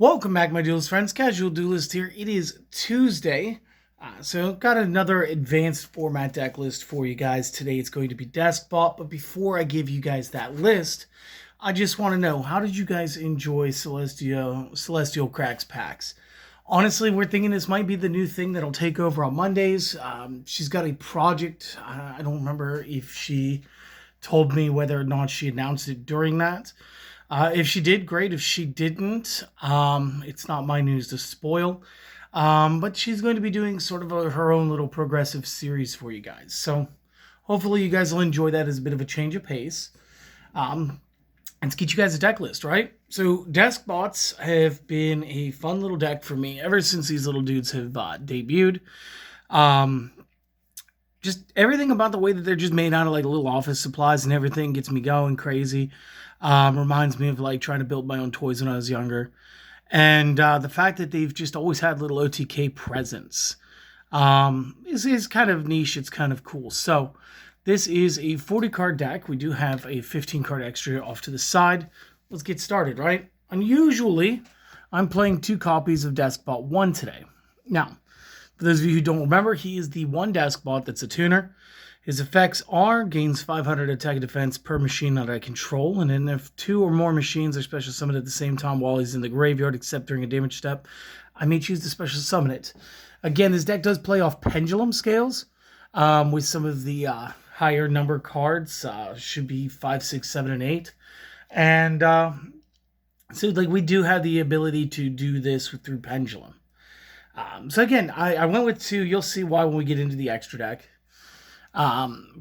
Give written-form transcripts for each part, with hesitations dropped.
Welcome back, my duelist friends. Casual Duelist here. It is Tuesday, so got another advanced format deck list for you guys. Today it's going to be Deskbot, but before I give you guys that list, I just want to know, how did you guys enjoy Celestial Cracks packs? Honestly, we're thinking this might be the new thing that'll take over on Mondays. She's got a project. I don't remember if she told me whether or not she announced it during that. If she did, great. If she didn't, it's not my news to spoil. But she's going to be doing sort of her own little progressive series for you guys. So hopefully you guys will enjoy that as a bit of a change of pace. Let's get you guys a deck list, right? So Deskbots have been a fun little deck for me ever since these little dudes have debuted. Just everything about the way that they're just made out of like little office supplies and everything gets me going crazy. Reminds me of like trying to build my own toys when I was younger. And the fact that they've just always had little OTK presence is kind of niche. It's kind of cool. So this is a 40 card deck. We do have a 15 card extra off to the side. Let's get started, right? Unusually, I'm playing 2 copies of Deskbot 1 today. Now, for those of you who don't remember, he is the one Deskbot that's a tuner. His effects are gains 500 attack and defense per machine that I control, and then if 2 or more machines are special summoned at the same time while he's in the graveyard, except during a damage step, I may choose to special summon it. Again, this deck does play off pendulum scales, with some of the higher number cards, should be 5, 6, 7, and 8. And so like we do have the ability to do this through pendulum. So again, I went with 2. You'll see why when we get into the extra deck.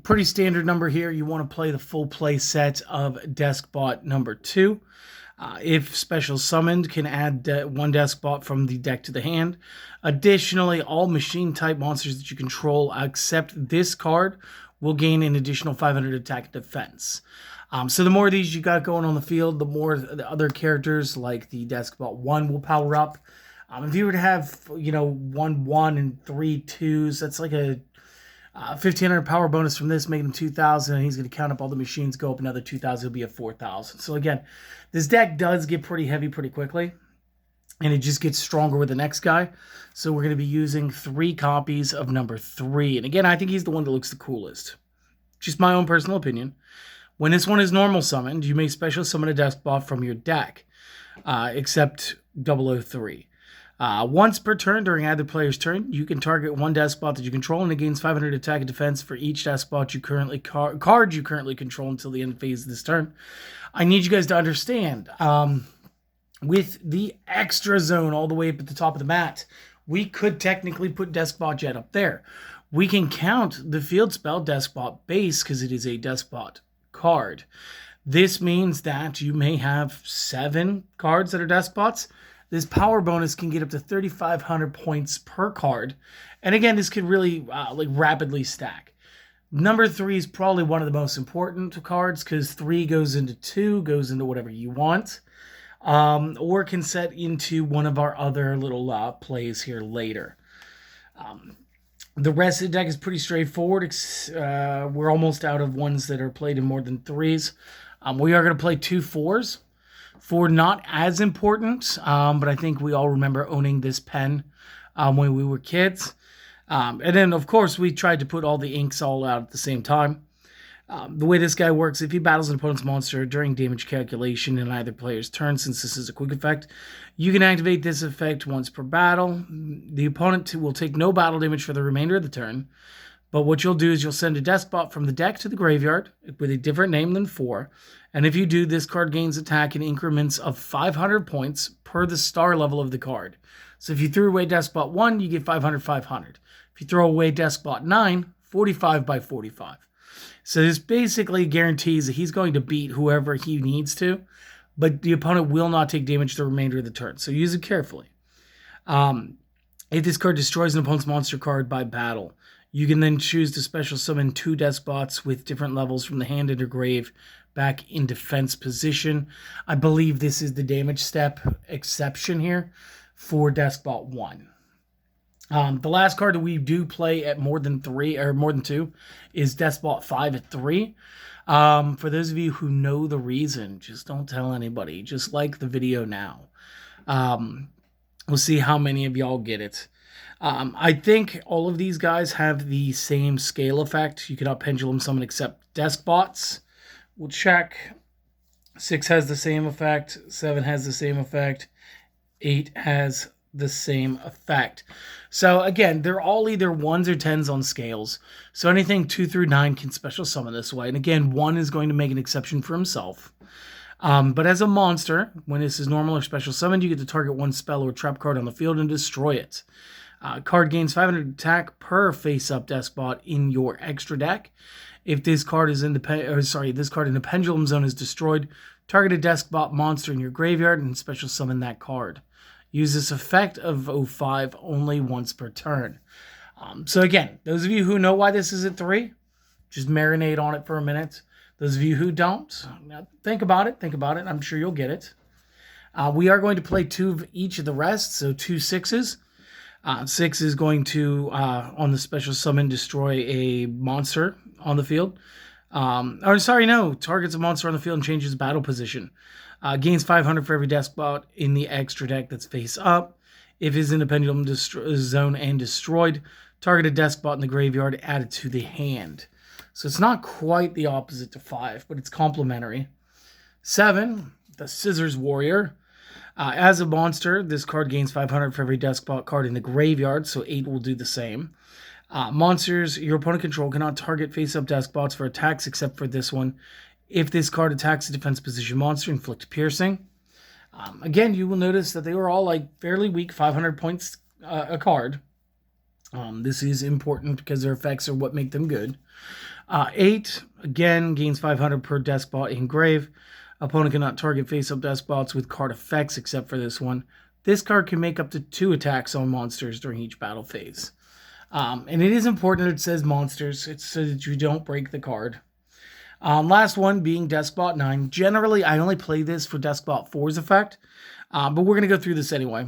Pretty standard number here. You want to play the full play set of Deskbot number 2. If special summoned, can add 1 Deskbot from the deck to the hand. Additionally, all machine type monsters that you control except this card will gain an additional 500 attack and defense. So the more of these you got going on the field, the more the other characters like the Deskbot 1 will power up. If you were to have, 1 1 and 3 2s, that's like a 1,500 power bonus from this, making him 2,000, and he's going to count up all the machines, go up another 2,000, it'll be a 4,000. So again, this deck does get pretty heavy pretty quickly, and it just gets stronger with the next guy. So we're going to be using 3 copies of number 3. And again, I think he's the one that looks the coolest. Just my own personal opinion. When this one is normal summoned, you may special summon a Deskbot from your deck, except 003. Once per turn during either player's turn, you can target 1 Deskbot that you control, and it gains 500 attack and defense for each Deskbot you currently card you currently control until the end phase of this turn. I need you guys to understand, with the extra zone all the way up at the top of the mat, we could technically put Deskbot Jet up there. We can count the field spell Deskbot Base because it is a Deskbot card. This means that you may have 7 cards that are Deskbots. This power bonus can get up to 3,500 points per card. And again, this could really rapidly stack. Number 3 is probably one of the most important cards because 3 goes into 2, goes into whatever you want. Or can set into one of our other little plays here later. The rest of the deck is pretty straightforward. We're almost out of ones that are played in more than 3s. We are going to play 2 4s. 4 not as important, but I think we all remember owning this pen when we were kids. And then, of course, we tried to put all the inks all out at the same time. The way this guy works, if he battles an opponent's monster during damage calculation in either player's turn, since this is a quick effect, you can activate this effect once per battle. The opponent will take no battle damage for the remainder of the turn. But what you'll do is you'll send a Deskbot from the deck to the graveyard with a different name than 4. And if you do, this card gains attack in increments of 500 points per the star level of the card. So if you threw away Deskbot 1, you get 500, 500. If you throw away Deskbot 9, 45 by 45. So this basically guarantees that he's going to beat whoever he needs to, but the opponent will not take damage the remainder of the turn. So use it carefully. If this card destroys an opponent's monster card by battle, you can then choose to special summon 2 Deskbots with different levels from the hand into grave back in defense position. I believe this is the damage step exception here for Deskbot 1. The last card that we do play at more than 3 or more than 2 is Deskbot 5 at 3. For those of you who know the reason, just don't tell anybody. Just like the video now. Um, we'll see how many of y'all get it. I think all of these guys have the same scale effect. You cannot pendulum summon except Deskbots. We'll check. 6 has the same effect. 7 has the same effect. 8 has the same effect. So again, they're all either 1s or 10s on scales. So anything 2 through 9 can special summon this way. And again, 1 is going to make an exception for himself. But as a monster, when this is normal or special summoned, you get to target one spell or trap card on the field and destroy it. Card gains 500 attack per face-up Deskbot in your extra deck. If this card is in the pendulum zone is destroyed, target a Deskbot monster in your graveyard and special summon that card. Use this effect of 05 only once per turn. So again, those of you who know why this is at 3, just marinate on it for a minute. Those of you who don't, think about it. I'm sure you'll get it. We are going to play 2 of each of the rest, so 2 6s. 6 is going to, on the special summon, destroy a monster on the field. Targets a monster on the field and changes battle position. Gains 500 for every Deskbot in the extra deck that's face up. If it's in the pendulum zone and destroyed, target a Deskbot in the graveyard, add it to the hand. So it's not quite the opposite to 5, but it's complementary. 7, the Scissors Warrior. As a monster, this card gains 500 for every Deskbot card in the graveyard, so 8 will do the same. Monsters your opponent control cannot target face-up Deskbots for attacks except for this one. If this card attacks a defense position monster, inflict piercing. Again, you will notice that they were all fairly weak, 500 points a card. This is important because their effects are what make them good. 8, again, gains 500 per Deskbot in grave. Opponent cannot target face-up Deskbots with card effects except for this one. This card can make up to 2 attacks on monsters during each battle phase. And it is important that it says monsters. It's so that you don't break the card. Last one being Deskbot 9. Generally, I only play this for Deskbot 4's effect, but we're going to go through this anyway.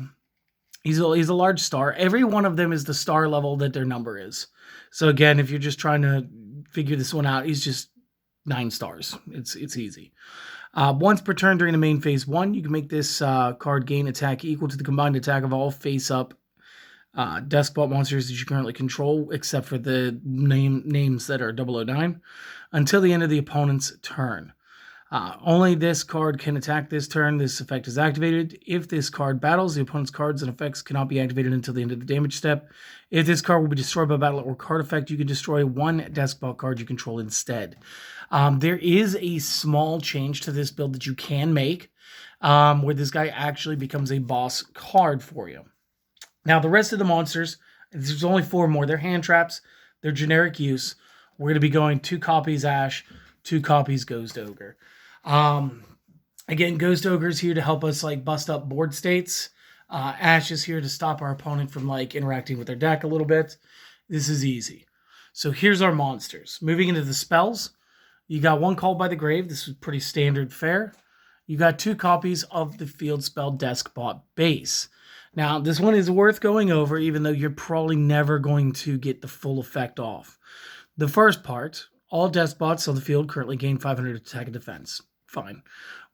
He's a large star. Every one of them is the star level that their number is. So again, if you're just trying to figure this one out, he's just 9 stars. It's easy. Once per turn during the main phase 1, you can make this card gain attack equal to the combined attack of all face-up Deskbot monsters that you currently control, except for the names that are 009, until the end of the opponent's turn. Only this card can attack this turn. This effect is activated. If this card battles, the opponent's cards and effects cannot be activated until the end of the damage step. If this card will be destroyed by battle or card effect, you can destroy one Deskbot card you control instead. There is a small change to this build that you can make, where this guy actually becomes a boss card for you. Now, the rest of the monsters, there's only 4 more. They're hand traps. They're generic use. We're going to be going 2 copies Ash, 2 copies Ghost Ogre. Again, Ghost Ogre is here to help us bust up board states. Ash is here to stop our opponent from interacting with their deck a little bit. This is easy. So here's our monsters. Moving into the spells, you got 1 Called by the Grave. This is pretty standard fare. You got 2 copies of the field spell Deskbot base. Now, this one is worth going over, even though you're probably never going to get the full effect off. The first part, all Deskbots on the field currently gain 500 attack and defense. Fine.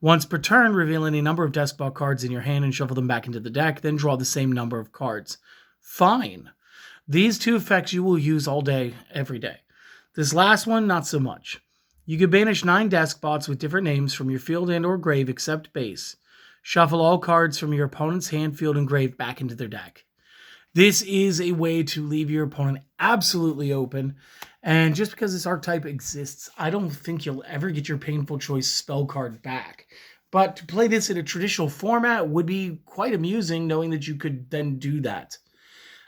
Once per turn, reveal any number of Deskbot cards in your hand and shuffle them back into the deck, then draw the same number of cards. Fine. These 2 effects you will use all day, every day. This last one, not so much. You can banish 9 Deskbots with different names from your field and or grave except base. Shuffle all cards from your opponent's hand, field, and grave back into their deck. This is a way to leave your opponent absolutely open. And just because this archetype exists, I don't think you'll ever get your Painful Choice spell card back. But to play this in a traditional format would be quite amusing, knowing that you could then do that.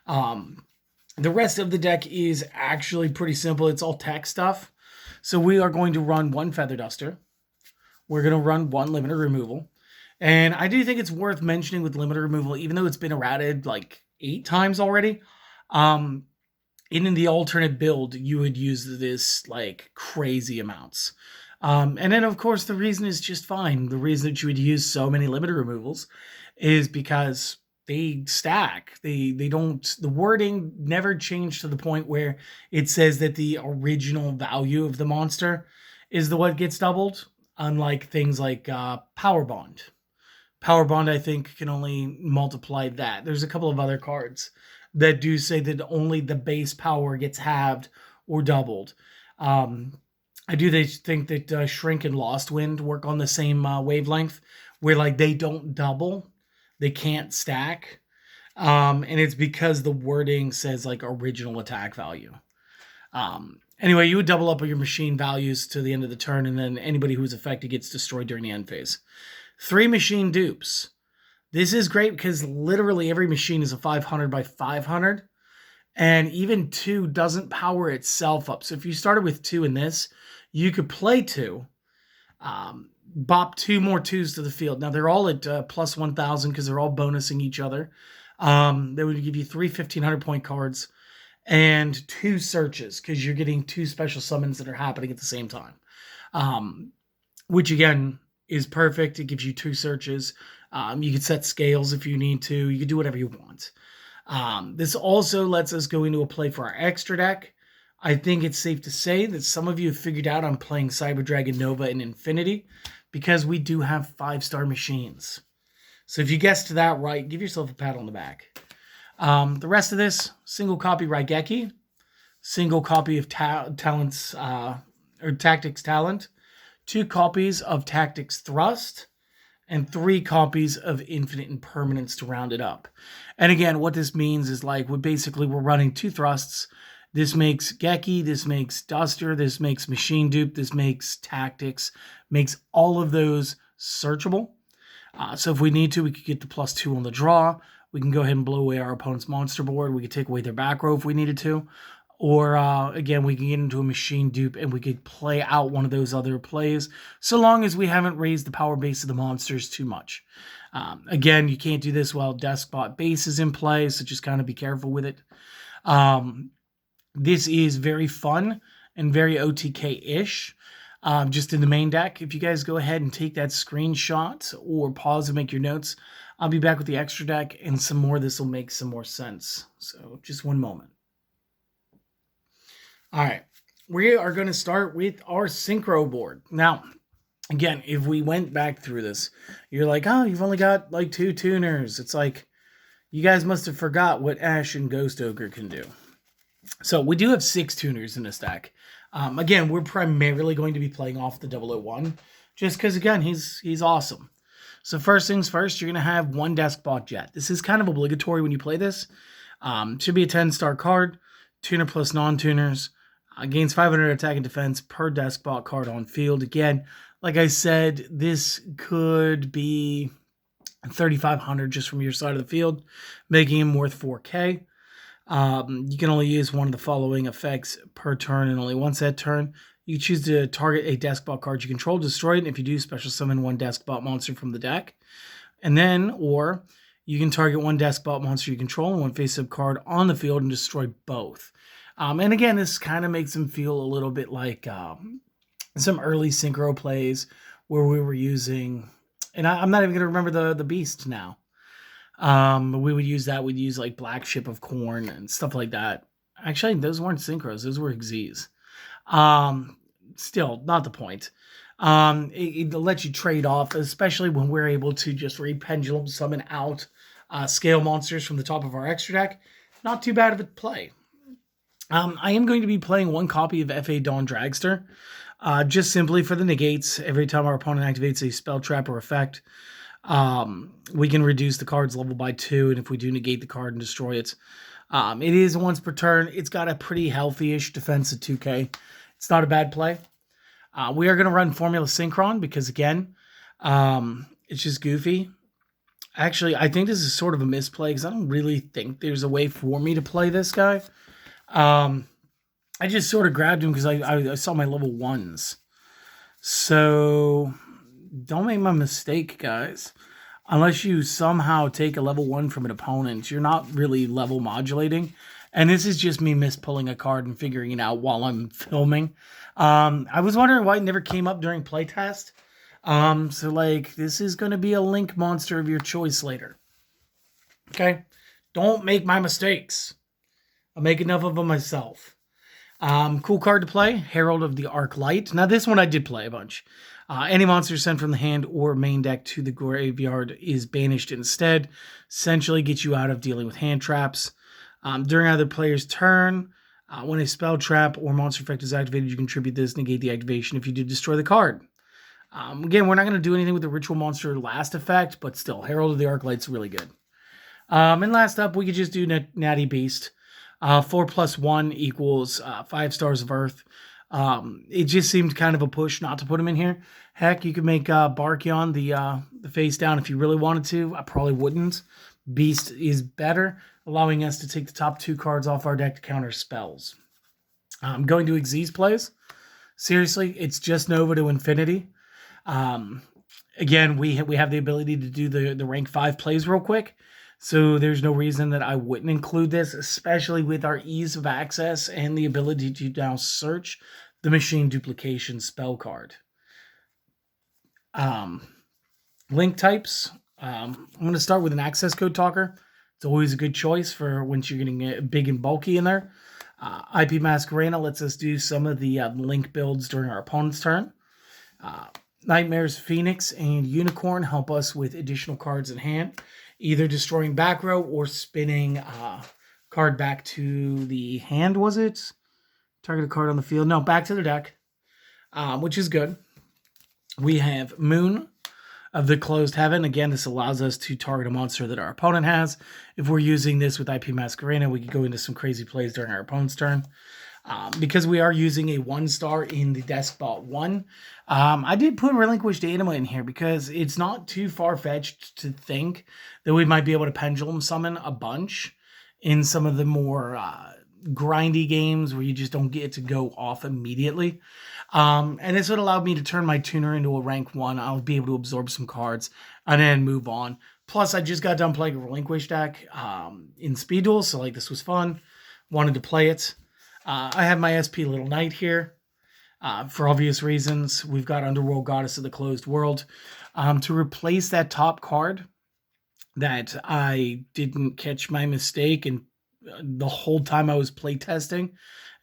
The rest of the deck is actually pretty simple. It's all tech stuff. So we are going to run 1 Feather Duster. We're going to run 1 Limiter Removal. And I do think it's worth mentioning with Limiter Removal, even though it's been errated 8 times already, in the alternate build, you would use this crazy amounts. And then, of course, the reason is just fine. The reason that you would use so many Limiter Removals is because they stack. They don't, the wording never changed to the point where it says that the original value of the monster is the what gets doubled, unlike things like Power Bond. Power Bond, I think, can only multiply that. There's a couple of other cards that do say that only the base power gets halved or doubled. Um, I do think that Shrink and Lost Wind work on the same wavelength, where like they don't double, they can't stack, and it's because the wording says like original attack value. Anyway, you would double up your machine values to the end of the turn, and then anybody who's affected gets destroyed during the end phase. 3 machine dupes. This is great because literally every machine is a 500 by 500, and even 2 doesn't power itself up. So if you started with 2 in this, you could play 2, bop 2 more 2s to the field. Now they're all at plus 1,000 because they're all bonusing each other. They would give you 3 1,500 point cards and 2 searches because you're getting 2 special summons that are happening at the same time, which again is perfect. It gives you 2 searches. You can set scales if you need to. You can do whatever you want. This also lets us go into a play for our extra deck. I think it's safe to say that some of you have figured out I'm playing Cyber Dragon Nova and Infinity because we do have 5-star machines. So if you guessed that right, give yourself a pat on the back. The rest of this, single copy Raigeki, single copy of Tactics Talent, 2 copies of Tactics Thrust, and 3 copies of Infinite Impermanence to round it up. And again, what this means is like we're running 2 thrusts. This makes Geki, this makes Duster, this makes Machine Dupe, this makes Tactics, makes all of those searchable. So if we need to, we could get the +2 on the draw. We can go ahead and blow away our opponent's monster board. We could take away their back row if we needed to. Or, again, we can get into a machine dupe and we could play out one of those other plays so long as we haven't raised the power base of the monsters too much. Again, you can't do this while Deskbot base is in play, so just kind of be careful with it. This is very fun and very OTK-ish. Just in the main deck. If you guys go ahead and take that screenshot or pause and make your notes, I'll be back with the extra deck and some more. This will make some more sense. So just one moment. All right, we are going to start with our synchro board. Now, again, if we went back through this, you're like, oh, you've only got like 2 tuners. It's like, you guys must have forgot what Ash and Ghost Ogre can do. So we do have 6 tuners in this deck. Again, we're primarily going to be playing off the 001, just because, again, he's awesome. So first things first, you're going to have 1 Deskbot Jet. This is kind of obligatory when you play this. Should be a 10-star card, tuner plus non-tuners. Gains 500 attack and defense per Deskbot card on field. Again, like I said, this could be 3,500 just from your side of the field, making him worth 4K. You can only use one of the following effects per turn and only once that turn. You choose to target a Deskbot card you control, destroy it, and if you do, special summon 1 Deskbot monster from the deck. And then, or you can target 1 Deskbot monster you control and 1 face-up card on the field and destroy both. And again, this kind of makes them feel a little bit like some early synchro plays where we were using, and I'm not even going to remember the beast now. We would use that. We'd use like Black Ship of Corn and stuff like that. Actually, those weren't synchros. Those were Xyz. Still, not the point. It lets you trade off, especially when we're able to just re-pendulum summon out scale monsters from the top of our extra deck. Not too bad of a play. I am going to be playing 1 copy of F.A. Dawn Dragster, just simply for the negates. Every time our opponent activates a spell, trap, or effect, we can reduce the card's level by 2, and if we do negate the card and destroy it, it is once per turn. It's got a pretty healthy-ish defense at 2K. It's not a bad play. We are going to run Formula Synchron because, again, it's just goofy. Actually, I think this is sort of a misplay because I don't really think there's a way for me to play this guy. I just sort of grabbed him because I saw my level 1s. So don't make my mistake, guys. Unless you somehow take a level 1 from an opponent, you're not really level modulating. And this is just me mispulling a card and figuring it out while I'm filming. I was wondering why it never came up during playtest. So, like, this is going to be a Link monster of your choice later. Okay? Don't make my mistakes. I make enough of them myself. Cool card to play, Herald of the Arc Light. Now, this one I did play a bunch. Any monster sent from the hand or main deck to the graveyard is banished instead. Essentially gets you out of dealing with hand traps. During either player's turn, when a spell trap or monster effect is activated, you contribute this, negate the activation if you do destroy the card. Again, we're not going to do anything with the Ritual Monster last effect, but still, Herald of the Arclight's really good. And last up, we could just do Natty Beast. 4+1 equals 5 stars of Earth. It just seemed kind of a push not to put him in here. Heck, you could make Barkion the face down if you really wanted to. I probably wouldn't. Beast is better, allowing us to take the top 2 cards off our deck to counter spells. Going to Xyz plays. Seriously, it's just Nova to Infinity. Again, we have the ability to do the rank 5 plays real quick. So there's no reason that I wouldn't include this, especially with our ease of access and the ability to now search the machine duplication spell card. Link types. I'm going to start with an access code talker. It's always a good choice for once you're getting big and bulky in there. IP Masquerena lets us do some of the link builds during our opponent's turn. Nightmares Phoenix and Unicorn help us with additional cards in hand, either destroying back row or spinning card back to the hand, was it? Target a card on the field. No, back to the deck, which is good. We have Moon of the Closed Heaven. Again, this allows us to target a monster that our opponent has. If we're using this with IP Masquerena, we could go into some crazy plays during our opponent's turn. Because we are using a 1-star in the Deskbot 1, I did put Relinquished Anima in here because it's not too far-fetched to think that we might be able to pendulum summon a bunch in some of the more grindy games where you just don't get to go off immediately. And this would allow me to turn my tuner into a rank 1. I'll be able to absorb some cards and then move on. Plus, I just got done playing a Relinquish deck in Speed Duel, so like this was fun. Wanted to play it. I have my SP Little Knight here. For obvious reasons, we've got Underworld Goddess of the Closed World. To replace that top card that I didn't catch my mistake and the whole time I was playtesting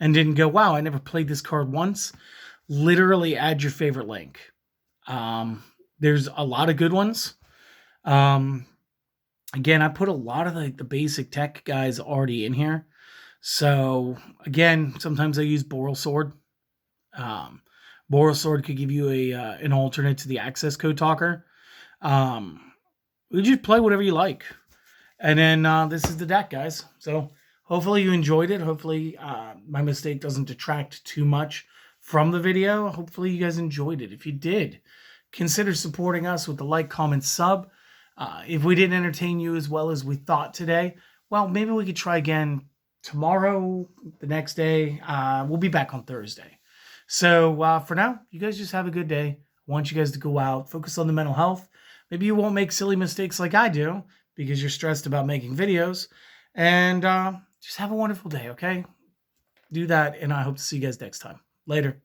and didn't go, wow, I never played this card once. Literally add your favorite link. There's a lot of good ones. Again, I put a lot of the basic tech guys already in here. So, again, sometimes I use Boral Sword. Boral Sword could give you an alternate to the access code talker. We just play whatever you like. And then this is the deck, guys. So, hopefully you enjoyed it. Hopefully my mistake doesn't detract too much from the video. Hopefully you guys enjoyed it. If you did, consider supporting us with the like, comment, sub. If we didn't entertain you as well as we thought today, well, maybe we could try again tomorrow, the next day. We'll be back on Thursday. So for now, you guys just have a good day. I want you guys to go out, focus on the mental health. Maybe you won't make silly mistakes like I do because you're stressed about making videos. And just have a wonderful day, okay? Do that, and I hope to see you guys next time. Later.